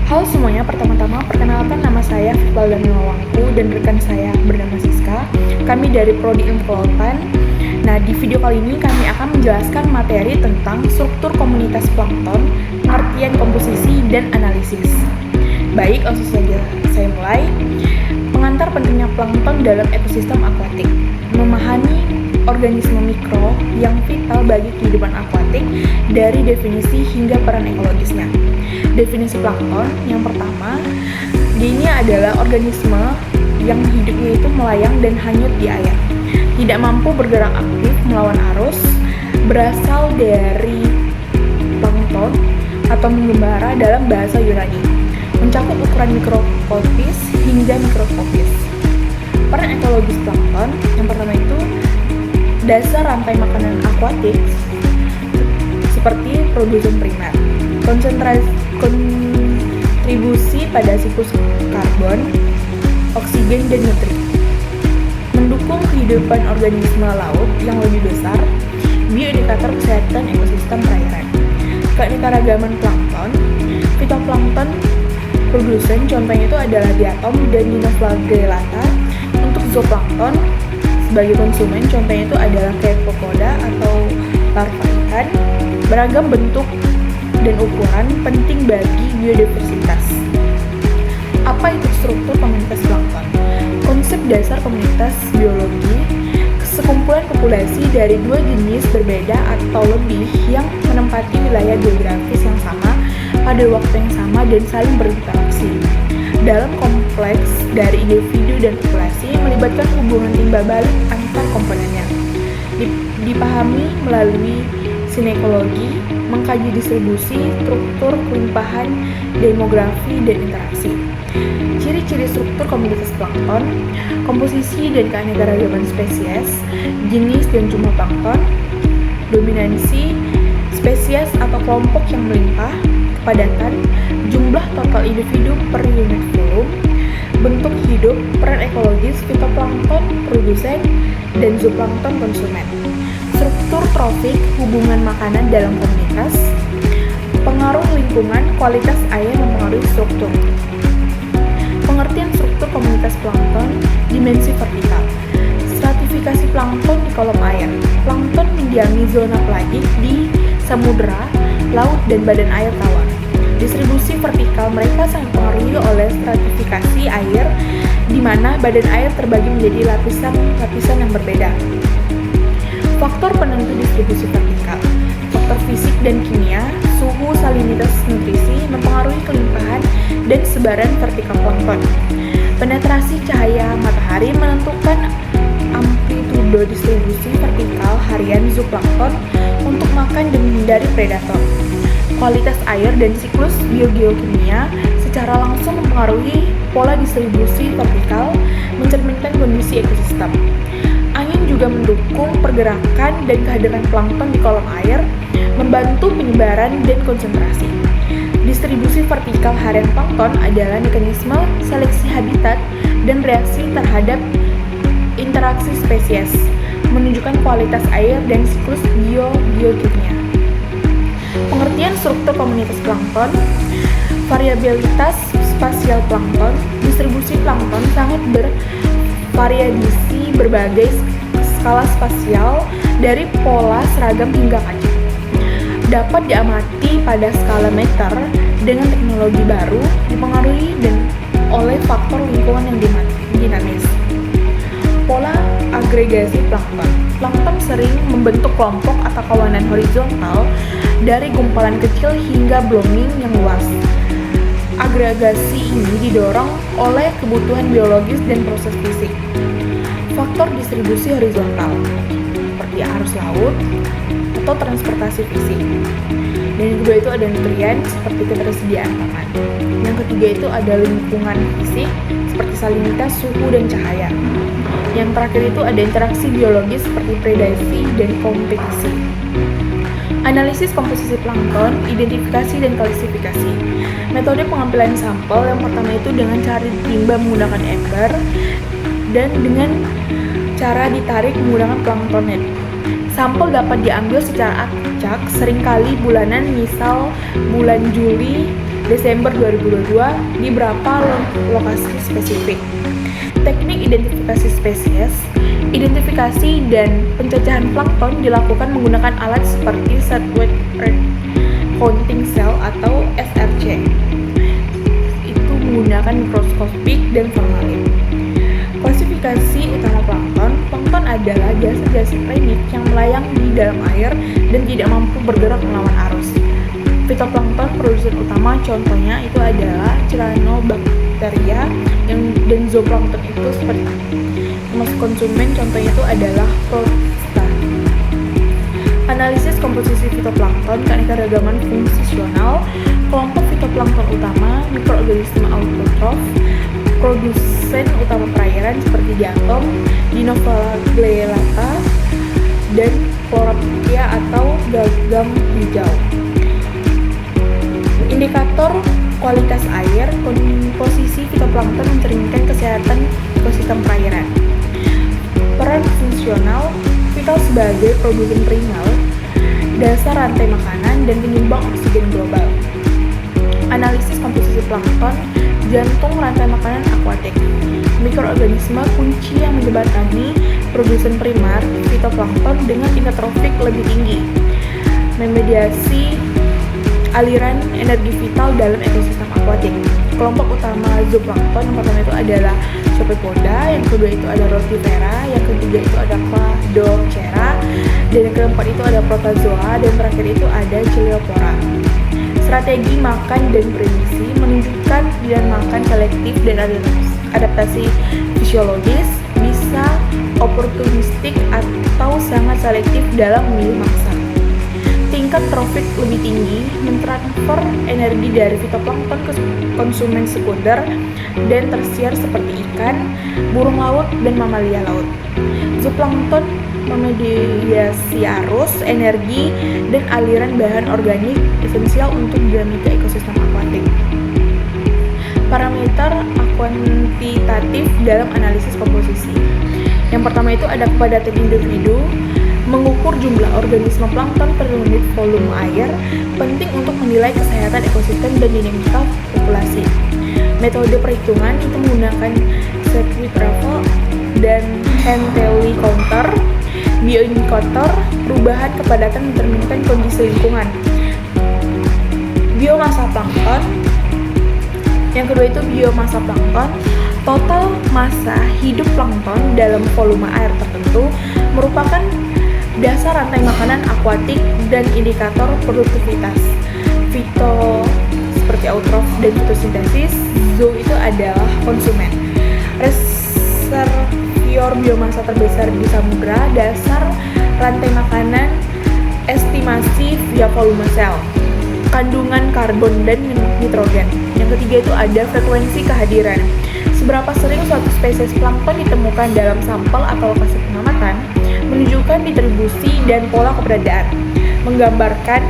Halo semuanya, pertama-tama perkenalkan nama saya Fitbal dan Nawangku dan rekan saya bernama Siska. Kami dari Prodi Ilmu Kelautan. Nah, di video kali ini kami akan menjelaskan materi tentang struktur komunitas plankton, pengertian komposisi, dan analisis. Baik, langsung saja saya mulai. Pengantar pentingnya plankton dalam ekosistem akuatik. Memahami organisme mikro yang vital bagi kehidupan akuatik dari definisi hingga peran ekologisnya. Definisi plankton yang pertama, dia ini adalah organisme yang hidupnya itu melayang dan hanyut di air, tidak mampu bergerak aktif melawan arus, berasal dari plankton atau mengembara dalam bahasa Yunani, mencakup ukuran mikroskopis hingga mikroskopis. Peran ekologis plankton yang pertama itu dasar rantai makanan akuatik seperti produsen primer, kontribusi pada siklus karbon, oksigen, dan nutrien, mendukung kehidupan organisme laut yang lebih besar, bioindikator kesehatan ekosistem perairan, keanekaragaman plankton, fitoplankton produsen contohnya itu adalah diatom dan dinoflagellata. Untuk zooplankton sebagai konsumen contohnya itu adalah cephalopoda atau larva ikan. Beragam bentuk dan ukuran penting bagi biodiversitas. Apa itu struktur komunitas plankton? Konsep dasar komunitas biologi, sekumpulan populasi dari dua jenis berbeda atau lebih yang menempati wilayah geografis yang sama pada waktu yang sama dan saling berinteraksi. Dalam kompleks dari individu dan populasi melibatkan hubungan timbal balik antar komponennya. Dipahami melalui sinekologi, mengkaji distribusi, struktur, kelimpahan, demografi, dan interaksi. Ciri-ciri struktur komunitas plankton, komposisi dan keanekaragaman spesies, jenis dan jumlah plankton, dominansi, spesies atau kelompok yang melimpah, kepadatan, jumlah total individu per unit volume, bentuk hidup, peran ekologis, fitoplankton, produsen, dan zooplankton konsumen. Struktur trofik, hubungan makanan dalam komunitas, pengaruh lingkungan, kualitas air mempengaruhi struktur. Pengertian struktur komunitas plankton, dimensi vertikal. Stratifikasi plankton di kolom air. Plankton mendiami zona pelagik di samudera, laut, dan badan air tawar. Distribusi vertikal mereka sangat dipengaruhi oleh stratifikasi air, di mana badan air terbagi menjadi lapisan-lapisan yang berbeda. Faktor penentu distribusi vertikal, faktor fisik dan kimia, suhu, salinitas, nutrisi mempengaruhi kelimpahan dan sebaran vertikal plankton. Penetrasi cahaya matahari menentukan amplitudo distribusi vertikal harian zooplankton untuk makan dan menghindari predator. Kualitas air dan siklus biogeokimia secara langsung mempengaruhi pola distribusi vertikal, mencerminkan kondisi ekosistem. Angin juga mendukung pergerakan dan kehadiran plankton di kolom air, membantu penyebaran dan konsentrasi. Distribusi vertikal harian plankton adalah mekanisme seleksi habitat dan reaksi terhadap interaksi spesies, menunjukkan kualitas air dan siklus biogeokimia. Pengertian struktur komunitas plankton, variabilitas spasial plankton, distribusi plankton sangat bervariasi berbagai skala spasial dari pola seragam hingga kacang. Dapat diamati pada skala meter dengan teknologi baru dipengaruhi dan oleh faktor lingkungan yang dinamis. Pola agregasi plankton. Plankton sering membentuk kelompok atau kawanan horizontal dari gumpalan kecil hingga blooming yang luas. Agregasi ini didorong oleh kebutuhan biologis dan proses fisik. Faktor distribusi horizontal, seperti arus laut atau transportasi fisik. Dan yang kedua itu ada nutrien, seperti ketersediaan pangan. Yang ketiga itu ada lingkungan fisik, seperti salinitas, suhu, dan cahaya. Yang terakhir itu ada interaksi biologis, seperti predasi dan kompetisi. Analisis komposisi plankton, identifikasi dan klasifikasi. Metode pengambilan sampel yang pertama itu dengan cara ditimbang menggunakan ember dan dengan cara ditarik menggunakan plankton net. Sampel dapat diambil secara acak, seringkali bulanan, misal bulan Juli Desember 2022 di beberapa lokasi spesifik. Teknik identifikasi spesies, identifikasi dan pencacahan plankton dilakukan menggunakan alat seperti Satellite Earth Counting Cell atau SRC. Itu menggunakan mikroskopik dan formalin. Klasifikasi utama plankton. Plankton adalah jasad-jasad plankton yang melayang di dalam air dan tidak mampu bergerak melawan arus. Fitoplankton produsen utama contohnya itu adalah Cyanobacteria dan zooplankton itu seperti termasuk konsumen contohnya itu adalah Protista. Analisis komposisi fitoplankton keanekaragaman fungsional. Kelompok fitoplankton utama mikroorganisme autotrof, produsen utama perairan seperti diatom, Dinoflagellata, dan Chlorophylla atau gagam hijau. Indikator kualitas air, komposisi fitoplankton mencerminkan kesehatan ekosistem perairan. Peran fungsional, vital sebagai produsen primal, dasar rantai makanan, dan penyumbang oksigen global. Analisis komposisi plankton, jantung rantai makanan akuatik. Mikroorganisme kunci yang menjembatani produsen primar fitoplankton dengan tingkat trofik lebih tinggi. Memediasi aliran energi vital dalam ekosistem akuatik. Kelompok utama zooplankton yang pertama itu adalah Copepoda, yang kedua itu ada Rotifera, yang ketiga itu ada Cladocera, dan yang keempat itu ada Protozoa, dan terakhir itu ada Coleoptera. Strategi makan dan prediksi menunjukkan pilihan makan selektif dan adaptasi fisiologis, bisa oportunistik atau sangat selektif dalam memilih mangsa. Tingkat trofik lebih tinggi mentransfer energi dari fitoplankton ke konsumen sekunder dan tersier seperti ikan, burung laut, dan mamalia laut. Zooplankton memediasi arus, energi, dan aliran bahan organik esensial untuk dinamika ekosistem akuatik. Parameter kuantitatif dalam analisis komposisi. Yang pertama itu ada kepadatan individu, mengukur jumlah organisme plankton per unit volume air, penting untuk menilai kesehatan ekosistem dan dinamika populasi. Metode perhitungan itu menggunakan circuit travel dan Hentley counter. Bioindikator, perubahan kepadatan mencerminkan kondisi lingkungan. Biomasa plankton. Yang kedua itu biomasa plankton. Total massa hidup plankton dalam volume air tertentu merupakan dasar rantai makanan akuatik dan indikator produktivitas. Fito seperti eutrof dan fotosintesis, zoo itu adalah konsumen. Reservoir biomasa terbesar di samudra, dasar rantai makanan, estimasi via volume sel, kandungan karbon dan nitrogen. Yang ketiga itu ada frekuensi kehadiran. Seberapa sering suatu spesies plankton ditemukan dalam sampel atau lokasi pengamatan menunjukkan distribusi dan pola keberadaan, menggambarkan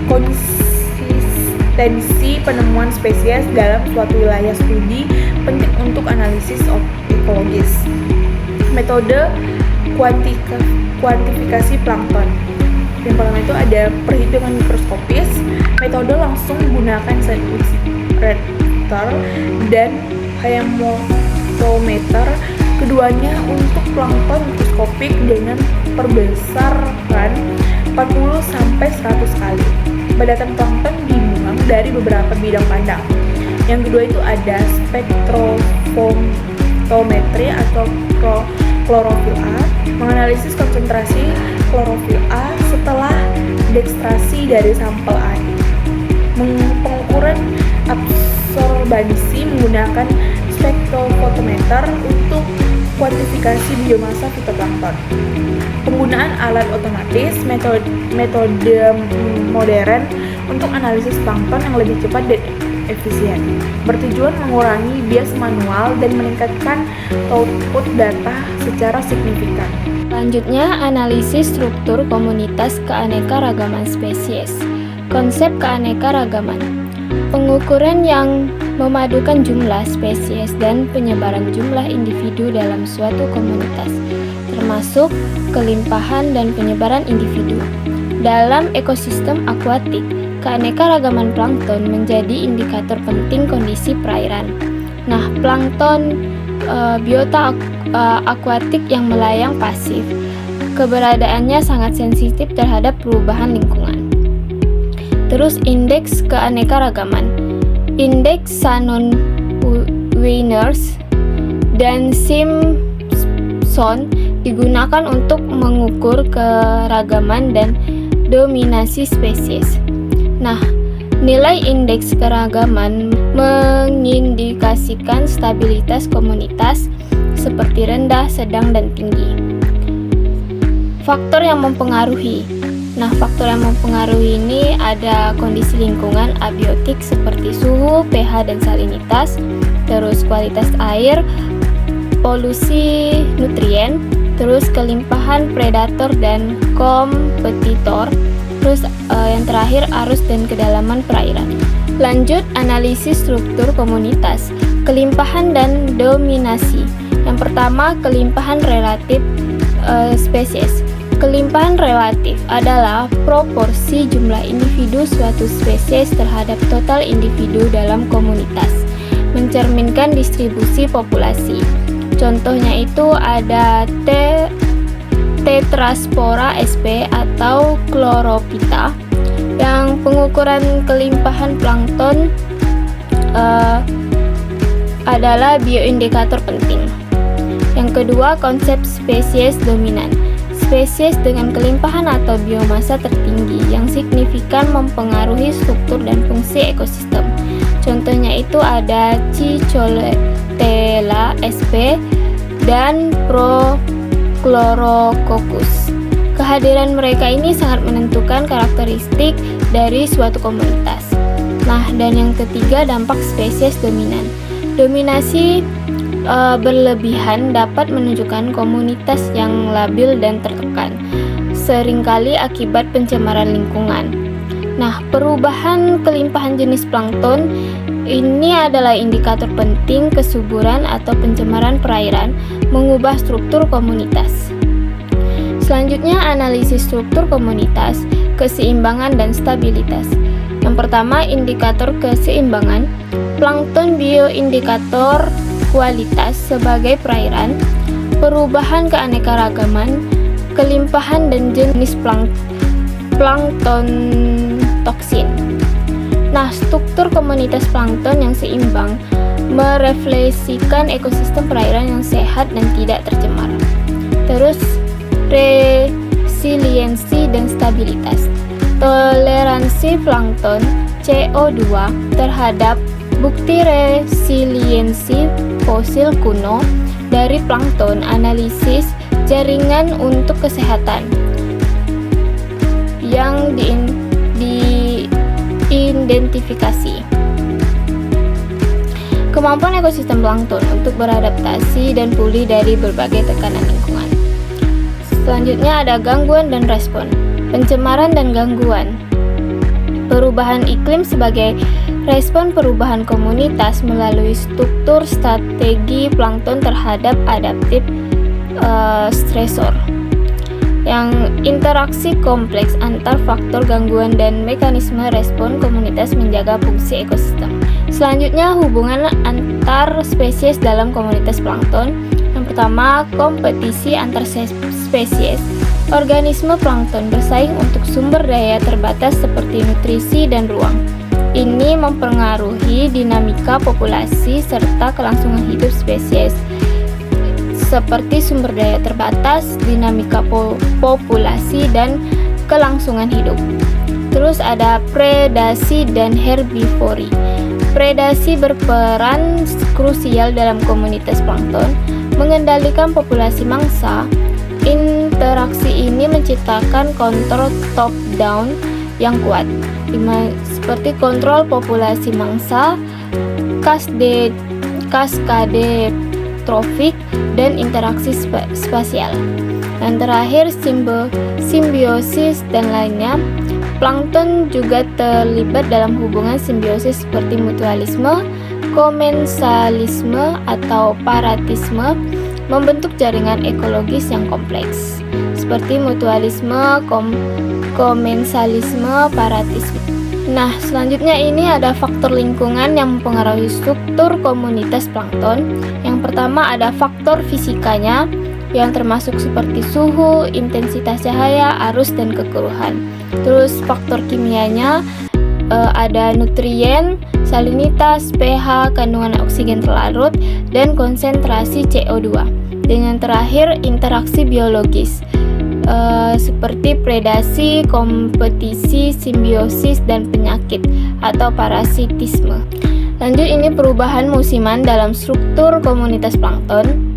konsistensi penemuan spesies dalam suatu wilayah studi, penting untuk analisis ekologis. Metode kuantifikasi plankton. Yang pertama itu ada perhitungan mikroskopis, metode langsung menggunakan sandwich rector dan hematometer. Keduanya untuk plankton mikroskopik dengan perbesaran 40-100 kali. Padatan plankton dibuang dari beberapa bidang pandang. Yang kedua itu ada spektrofotometri atau klorofil A, menganalisis konsentrasi klorofil A setelah dekstrasi dari sampel air. Pengukuran absorbansi menggunakan spektrofotometer untuk kuantifikasi biomasa fitoplankton. Penggunaan alat otomatis, metode modern untuk analisis plankton yang lebih cepat dan efisien, bertujuan mengurangi bias manual dan meningkatkan output data secara signifikan. Selanjutnya, analisis struktur komunitas keanekaragaman spesies. Konsep keanekaragaman, pengukuran yang memadukan jumlah spesies dan penyebaran jumlah individu dalam suatu komunitas, termasuk kelimpahan dan penyebaran individu. Dalam ekosistem akuatik, keanekaragaman plankton menjadi indikator penting kondisi perairan. Nah, plankton biota akuatik yang melayang pasif. Keberadaannya sangat sensitif terhadap perubahan lingkungan. Terus indeks keanekaragaman. Indeks Shannon-Weiners dan Simpson digunakan untuk mengukur keragaman dan dominasi spesies. Nah, nilai indeks keragaman mengindikasikan stabilitas komunitas seperti rendah, sedang, dan tinggi. Faktor yang mempengaruhi. Nah, faktor yang mempengaruhi ini ada kondisi lingkungan abiotik seperti suhu, pH, dan salinitas, terus kualitas air, polusi nutrien, terus kelimpahan predator dan kompetitor, terus yang terakhir arus dan kedalaman perairan. Lanjut, analisis struktur komunitas, kelimpahan dan dominasi. Yang pertama, kelimpahan relatif spesies. Kelimpahan relatif adalah proporsi jumlah individu suatu spesies terhadap total individu dalam komunitas, mencerminkan distribusi populasi. Contohnya itu ada Tetraspora sp atau Chlorophyta, yang pengukuran kelimpahan plankton adalah bioindikator penting. Yang kedua, konsep spesies dominan. Spesies dengan kelimpahan atau biomasa tertinggi yang signifikan mempengaruhi struktur dan fungsi ekosistem. Contohnya itu ada Cicholella sp dan Prochlorococcus. Kehadiran mereka ini sangat menentukan karakteristik dari suatu komunitas. Nah, dan yang ketiga, dampak spesies dominan. Dominasi berlebihan dapat menunjukkan komunitas yang labil dan tertekan, seringkali akibat pencemaran lingkungan. Nah, perubahan kelimpahan jenis plankton ini adalah indikator penting kesuburan atau pencemaran perairan, mengubah struktur komunitas. Selanjutnya, analisis struktur komunitas, keseimbangan dan stabilitas. Yang pertama, indikator keseimbangan. Plankton bioindikator kualitas sebagai perairan, perubahan keanekaragaman, kelimpahan dan jenis plankton toksin. Nah, struktur komunitas plankton yang seimbang merefleksikan ekosistem perairan yang sehat dan tidak tercemar. Terus, resiliensi dan stabilitas. Toleransi plankton CO2 terhadap bukti resiliensi fosil kuno dari plankton, analisis jaringan untuk kesehatan yang diidentifikasi. Kemampuan ekosistem plankton untuk beradaptasi dan pulih dari berbagai tekanan lingkungan. Selanjutnya ada gangguan dan respon, pencemaran dan gangguan. Perubahan iklim sebagai respon perubahan komunitas melalui struktur strategi plankton terhadap adaptif stresor. Yang interaksi kompleks antar faktor gangguan dan mekanisme respon komunitas menjaga fungsi ekosistem. Selanjutnya, hubungan antar spesies dalam komunitas plankton. Yang pertama, kompetisi antar spesies. Organisme plankton bersaing untuk sumber daya terbatas seperti nutrisi dan ruang. Ini mempengaruhi dinamika populasi serta kelangsungan hidup spesies, seperti sumber daya terbatas, dinamika populasi, dan kelangsungan hidup. Terus ada predasi dan herbivori. Predasi berperan krusial dalam komunitas plankton, mengendalikan populasi mangsa. Interaksi ini menciptakan kontrol top-down yang kuat, seperti kontrol populasi mangsa, kaskade trofik, dan interaksi spasial. Dan terakhir, simbiosis dan lainnya. Plankton juga terlibat dalam hubungan simbiosis seperti mutualisme, komensalisme, atau paratisme, membentuk jaringan ekologis yang kompleks, seperti mutualisme, komensalisme, paratisme. Nah, selanjutnya ini ada faktor lingkungan yang mempengaruhi struktur komunitas plankton. Yang pertama ada faktor fisikanya, yang termasuk seperti suhu, intensitas cahaya, arus, dan kekeruhan. Terus faktor kimianya ada nutrien, salinitas, pH, kandungan oksigen terlarut, dan konsentrasi CO2. Dan yang terakhir interaksi biologis seperti predasi, kompetisi, simbiosis, dan penyakit atau parasitisme. Lanjut, ini perubahan musiman dalam struktur komunitas plankton.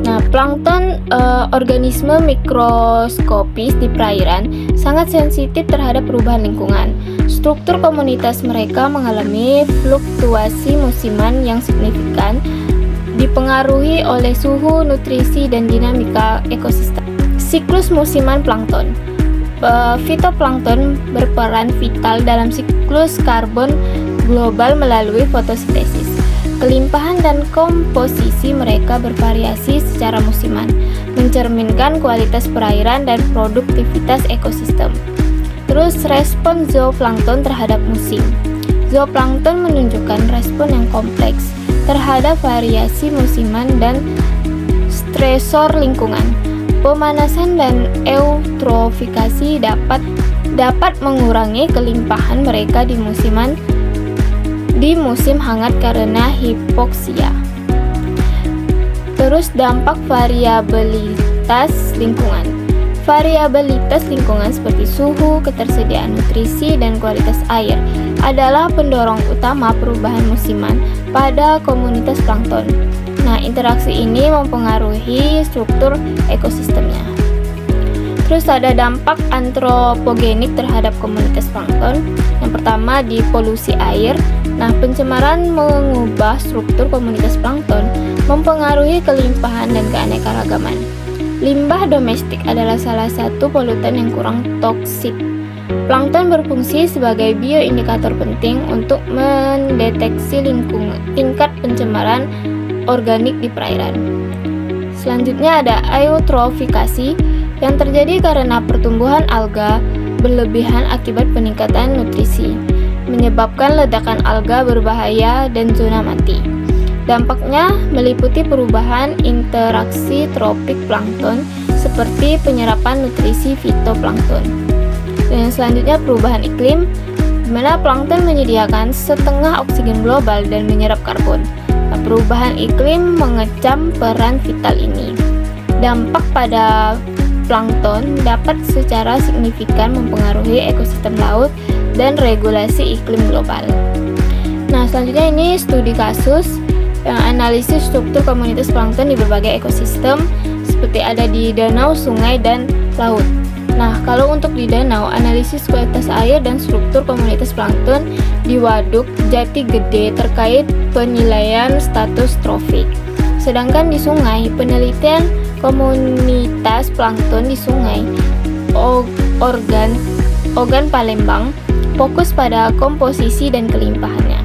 Nah, plankton organisme mikroskopis di perairan sangat sensitif terhadap perubahan lingkungan. Struktur komunitas mereka mengalami fluktuasi musiman yang signifikan, dipengaruhi oleh suhu, nutrisi, dan dinamika ekosistem. Siklus musiman plankton. Fitoplankton berperan vital dalam siklus karbon global melalui fotosintesis. Kelimpahan dan komposisi mereka bervariasi secara musiman, mencerminkan kualitas perairan dan produktivitas ekosistem. Terus respon zooplankton terhadap musim. Zooplankton menunjukkan respon yang kompleks terhadap variasi musiman dan stresor lingkungan. Pemanasan dan eutrofikasi dapat mengurangi kelimpahan mereka di musim hangat karena hipoksia. Terus dampak variabilitas lingkungan. Variabilitas lingkungan seperti suhu, ketersediaan nutrisi, dan kualitas air adalah pendorong utama perubahan musiman pada komunitas plankton. Nah, interaksi ini mempengaruhi struktur ekosistemnya. Terus ada dampak antropogenik terhadap komunitas plankton. Yang pertama di polusi air. Nah, pencemaran mengubah struktur komunitas plankton, mempengaruhi kelimpahan dan keanekaragaman. Limbah domestik adalah salah satu polutan yang kurang toksik. Plankton berfungsi sebagai bioindikator penting untuk mendeteksi tingkat pencemaran organik di perairan. Selanjutnya ada eutrofikasi yang terjadi karena pertumbuhan alga berlebihan akibat peningkatan nutrisi, menyebabkan ledakan alga berbahaya dan zona mati. Dampaknya meliputi perubahan interaksi tropik plankton seperti penyerapan nutrisi fitoplankton. Dan selanjutnya perubahan iklim, di mana plankton menyediakan setengah oksigen global dan menyerap karbon. Perubahan iklim mengecam peran vital ini. Dampak pada plankton dapat secara signifikan mempengaruhi ekosistem laut dan regulasi iklim global. Nah, selanjutnya ini studi kasus yang analisis struktur komunitas plankton di berbagai ekosistem seperti ada di danau, sungai, dan laut. Nah, kalau untuk di danau, analisis kualitas air dan struktur komunitas plankton di waduk Jati Gede terkait penilaian status trofik. Sedangkan di sungai, penelitian komunitas plankton di sungai Ogan Palembang fokus pada komposisi dan kelimpahannya.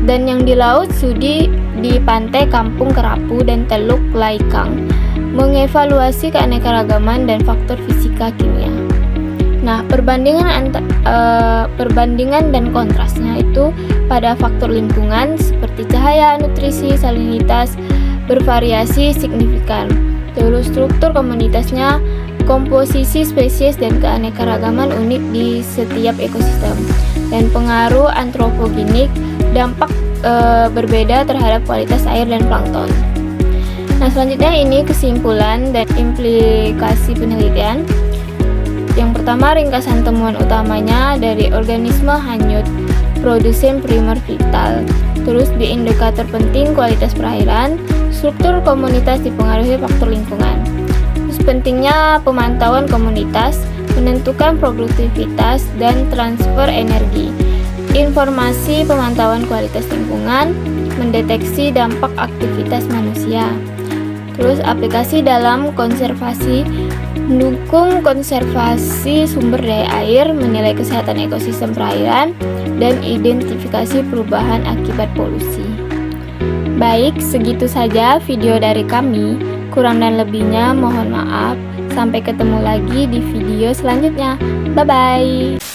Dan yang di laut, studi di pantai Kampung Kerapu dan Teluk Laikang mengevaluasi keanekaragaman dan faktor fisika kimia. Nah, perbandingan dan kontrasnya itu pada faktor lingkungan seperti cahaya, nutrisi, salinitas bervariasi signifikan. Terus struktur komunitasnya, komposisi spesies dan keanekaragaman unik di setiap ekosistem. Dan pengaruh antropogenik, dampak berbeda terhadap kualitas air dan plankton. Nah, selanjutnya ini kesimpulan dan implikasi penelitian. Yang pertama, ringkasan temuan utamanya dari organisme hanyut, produsen primer vital. Terus di indikator penting kualitas perairan, struktur komunitas dipengaruhi faktor lingkungan. Terus pentingnya pemantauan komunitas, menentukan produktivitas dan transfer energi. Informasi pemantauan kualitas lingkungan, mendeteksi dampak aktivitas manusia. Terus aplikasi dalam konservasi, mendukung konservasi sumber daya air, menilai kesehatan ekosistem perairan, dan identifikasi perubahan akibat polusi. Baik, segitu saja video dari kami. Kurang dan lebihnya mohon maaf. Sampai ketemu lagi di video selanjutnya. Bye-bye.